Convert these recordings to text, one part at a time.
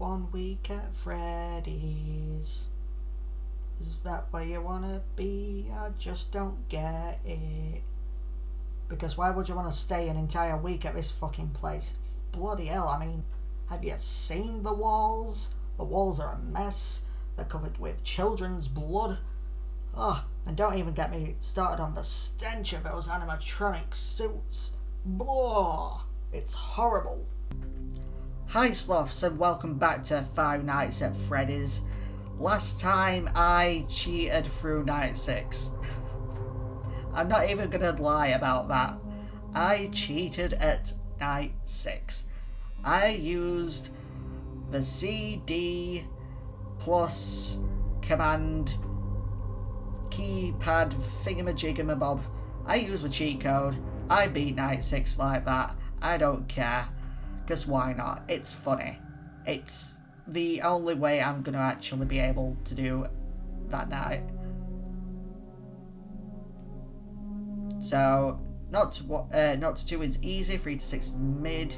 1 week at Freddy's. Is that where you wanna be? I just don't get it. Because why would you want to stay an entire week at this fucking place? Bloody hell, I mean, have you seen the walls? The walls are a mess. They're covered with children's blood. Oh, and don't even get me started on the stench of those animatronic suits. Blah! It's horrible. Hi Sloths, and welcome back to Five Nights at Freddy's. Last time I cheated through night 6. I'm not even gonna lie about that. I cheated at night 6. I used the CD plus command keypad thingamajigamabob. I used the cheat code. I beat night 6 like that. I don't care. Because why not? It's funny. It's the only way I'm gonna actually be able to do that night. So, not to 2 is easy, 3 to 6 is mid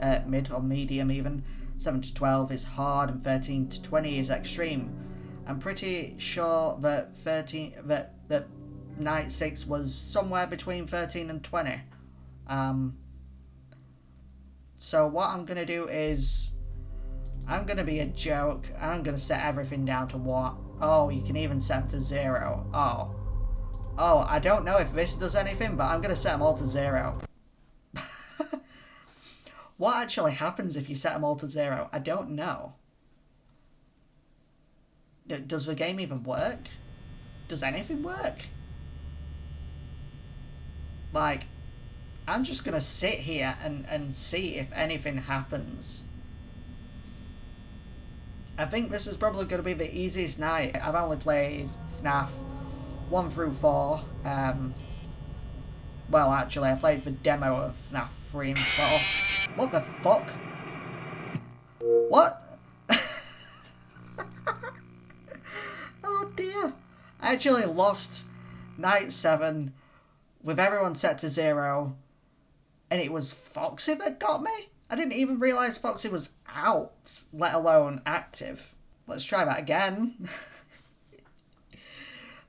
or medium even, 7 to 12 is hard, and 13 to 20 is extreme. I'm pretty sure that that night 6 was somewhere between 13 and 20. So what I'm gonna do is, I'm gonna be a joke. I'm gonna set everything down to 1. Oh, you can even set them to 0. Oh, I don't know if this does anything, but I'm going to set them all to 0. What actually happens if you set them all to 0? I don't know. Does the game even work? Does anything work? Like, I'm just going to sit here and see if anything happens. I think this is probably going to be the easiest night. I've only played FNAF 1 through 4. Well, actually, I played the demo of FNAF 3 and 4. What the fuck? What? Oh dear. I actually lost night 7 with everyone set to 0, and it was Foxy that got me? I didn't even realise Foxy was out, let alone active. Let's try that again.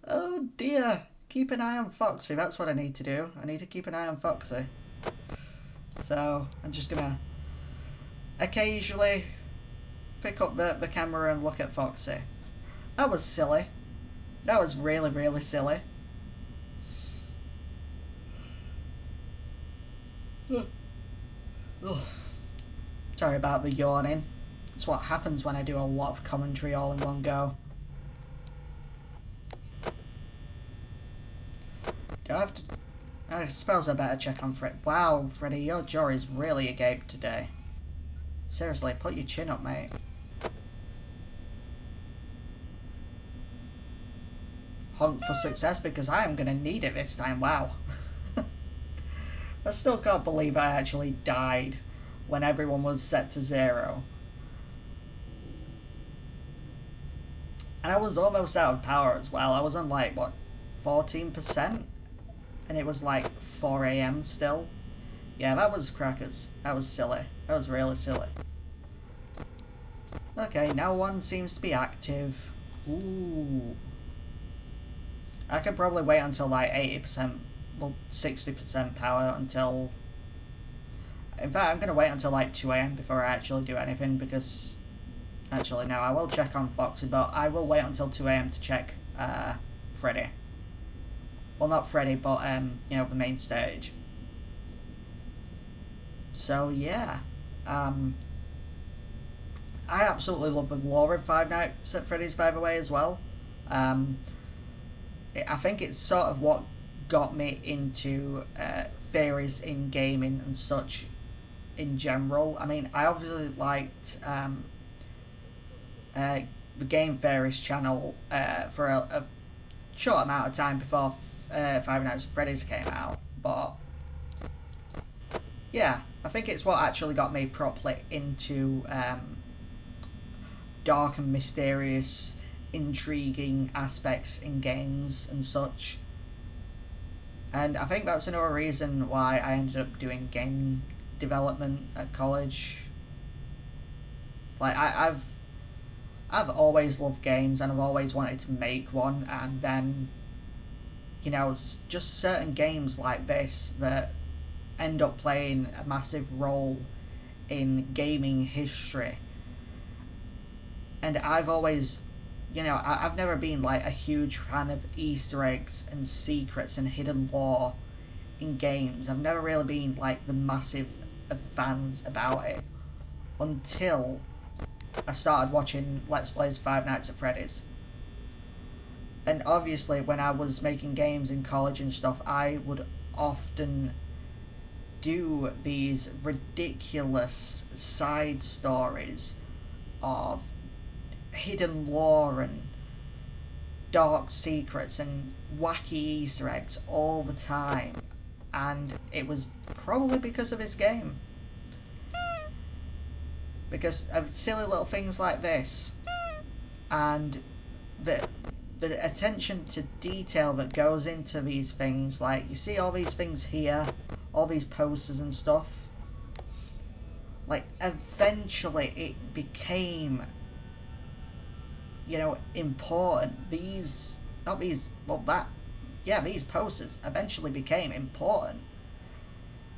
Oh dear, keep an eye on Foxy, that's what I need to do. I need to keep an eye on Foxy. So, I'm just gonna occasionally pick up the camera and look at Foxy. That was silly. That was really, really silly. Sorry about the yawning. That's what happens when I do a lot of commentary all in one go. I suppose I better check on Fred. Wow, Freddy, your jaw is really agape today. Seriously, put your chin up, mate. Hunt for success, because I am going to need it this time. Wow. I still can't believe I actually died when everyone was set to 0. And I was almost out of power as well. I was on like, what, 14%? And it was like 4 AM still. Yeah, that was crackers. That was silly. That was really silly. Okay, no one seems to be active. Ooh. I could probably wait until like 80%, well, 60% power until... In fact, I'm going to wait until like 2 AM before I actually do anything, because... Actually, no, I will check on Foxy, but I will wait until 2 AM to check Freddy. Well, not Freddy, but, you know, the main stage. So, yeah. I absolutely love the lore of Five Nights at Freddy's, by the way, as well. I think it's sort of what got me into theories in gaming and such in general. I mean, I obviously liked the Game Theories channel for a short amount of time before Five Nights at Freddy's came out, but yeah, I think it's what actually got me properly into dark and mysterious, intriguing aspects in games and such. And I think that's another reason why I ended up doing game development at college. Like, I've always loved games, and I've always wanted to make one, and then, you know, it's just certain games like this that end up playing a massive role in gaming history. And I've always, you know, I've never been like a huge fan of Easter eggs and secrets and hidden lore in games. I've never really been like the massive of fans about it until I started watching Let's Plays Five Nights at Freddy's. And obviously when I was making games in college and stuff, I would often do these ridiculous side stories of hidden lore and dark secrets and wacky Easter eggs all the time, and it was probably because of this game, because of silly little things like this, and the attention to detail that goes into these things. Like, you see all these things here, all these posters and stuff, like eventually it became, you know, important. These posters eventually became important.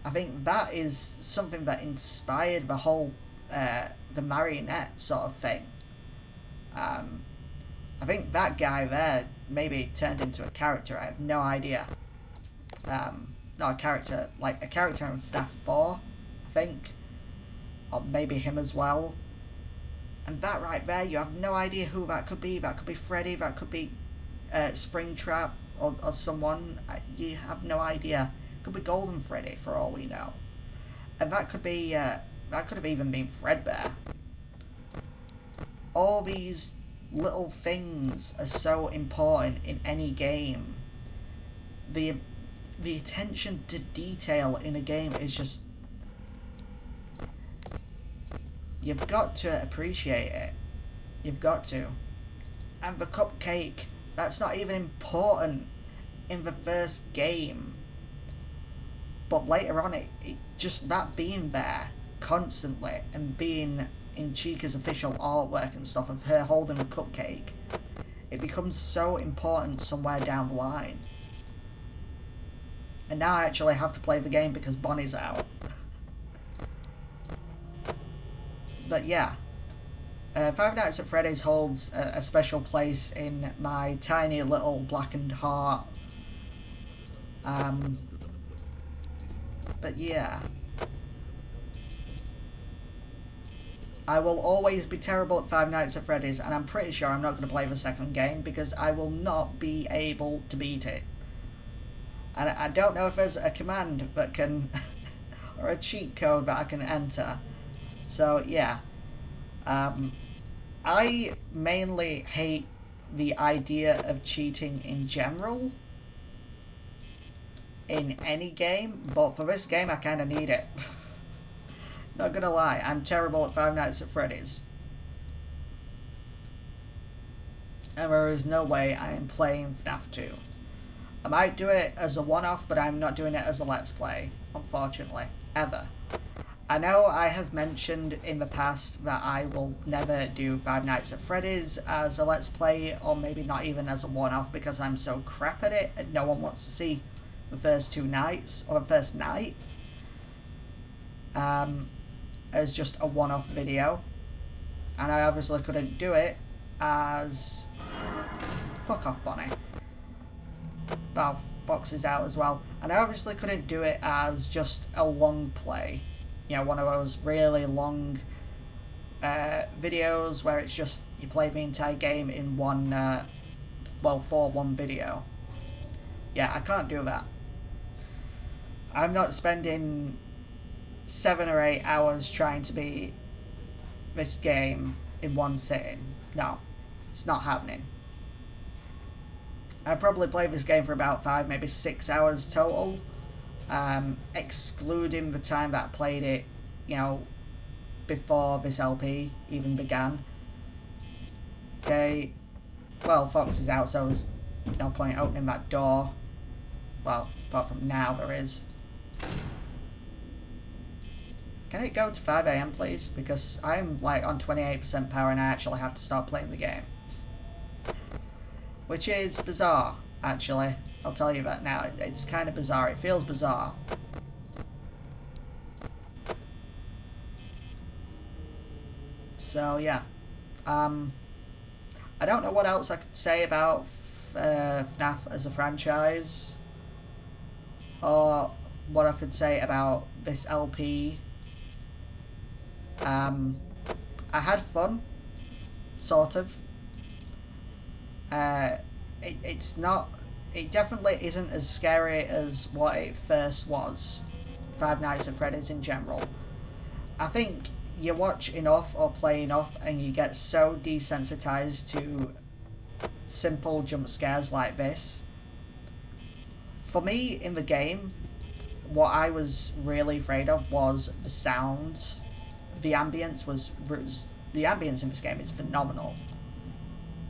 I think that is something that inspired the whole the marionette sort of thing. I think that guy there maybe turned into a character. I have no idea. Not a character, like a character in FNAF 4, I think, or maybe him as well. And that right there, you have no idea who that could be. That could be Freddy, that could be Springtrap, or someone. You have no idea. It could be Golden Freddy, for all we know. And that could be, that could have even been Fredbear. All these little things are so important in any game. The attention to detail in a game is just... you've got to appreciate it. You've got to. And the cupcake, that's not even important in the first game. But later on, it just that being there constantly and being in Chica's official artwork and stuff of her holding a cupcake, it becomes so important somewhere down the line. And now I actually have to play the game because Bonnie's out. But yeah, Five Nights at Freddy's holds a special place in my tiny little blackened heart. But yeah, I will always be terrible at Five Nights at Freddy's, and I'm pretty sure I'm not going to play the second game because I will not be able to beat it. And I don't know if there's a command that can, or a cheat code that I can enter. So yeah, I mainly hate the idea of cheating in general in any game, but for this game I kind of need it. Not gonna lie, I'm terrible at Five Nights at Freddy's. And there is no way I am playing FNAF 2. I might do it as a one-off, but I'm not doing it as a Let's Play, unfortunately, ever. I know I have mentioned in the past that I will never do Five Nights at Freddy's as a Let's Play, or maybe not even as a one-off, because I'm so crap at it and no one wants to see the first two nights, or the first night, as just a one-off video. And I obviously couldn't do it as... fuck off, Bonnie. Well, Fox is out as well. And I obviously couldn't do it as just a long play. You know, one of those really long videos where it's just you play the entire game in one, for one video. Yeah, I can't do that. I'm not spending 7 or 8 hours trying to beat this game in one sitting. No, it's not happening. I probably played this game for about 5, maybe 6 hours total, excluding the time that I played it, you know, before this LP even began. Okay, well, Fox is out, so there's no point opening that door. Well, apart from now, there is. Can it go to 5 AM, please? Because I'm like on 28% power and I actually have to start playing the game. Which is bizarre, actually. I'll tell you that now. It's kind of bizarre. It feels bizarre. So, yeah. I don't know what else I could say about FNAF as a franchise. Or what I could say about this LP. I had fun. Sort of. It's not... It definitely isn't as scary as what it first was. Five Nights at Freddy's in general. I think you watch enough or play enough and you get so desensitized to simple jump scares like this. For me, in the game, what I was really afraid of was the sounds. The ambience the ambience in this game is phenomenal,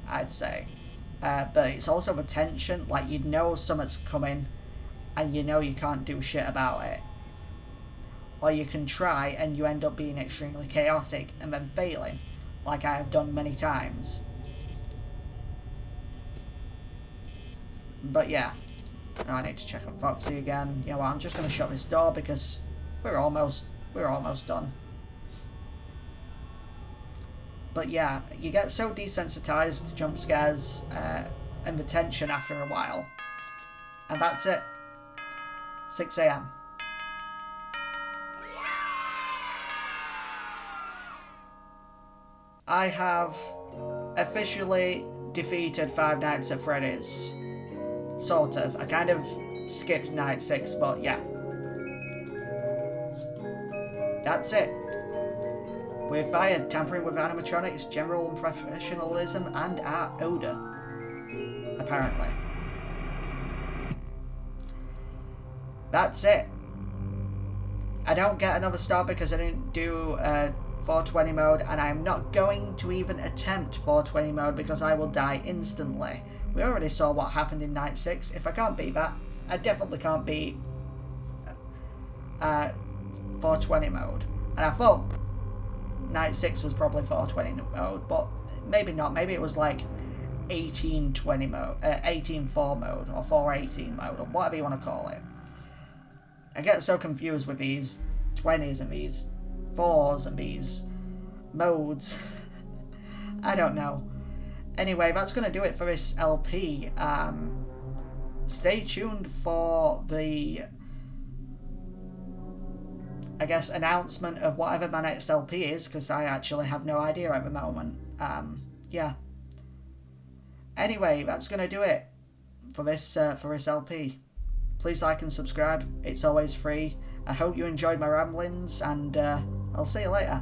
I'd say. But it's also the tension, like you know something's coming and you know you can't do shit about it. Or you can try and you end up being extremely chaotic and then failing, like I have done many times. But yeah, I need to check on Foxy again. You know what, I'm just going to shut this door because we're almost done. But yeah, you get so desensitized to jump scares and the tension after a while. And that's it. 6 AM. I have officially defeated Five Nights at Freddy's. Sort of. I kind of skipped night 6, but yeah. That's it. We're fired, tampering with animatronics, general unprofessionalism, and our odour. Apparently. That's it. I don't get another star because I didn't do 420 mode, and I'm not going to even attempt 420 mode because I will die instantly. We already saw what happened in Night 6. If I can't beat that, I definitely can't beat 420 mode. And I thought Night 6 was probably 420 mode, but maybe not. Maybe it was like 1820 mode, 18.4 mode, or 418 mode, or whatever you want to call it. I get so confused with these 20s and these 4s and these modes. I don't know. Anyway, that's going to do it for this LP. Stay tuned for the, I guess, announcement of whatever my next LP is, because I actually have no idea at the moment. Yeah. Anyway, that's going to do it for this LP. Please like and subscribe. It's always free. I hope you enjoyed my ramblings, and I'll see you later.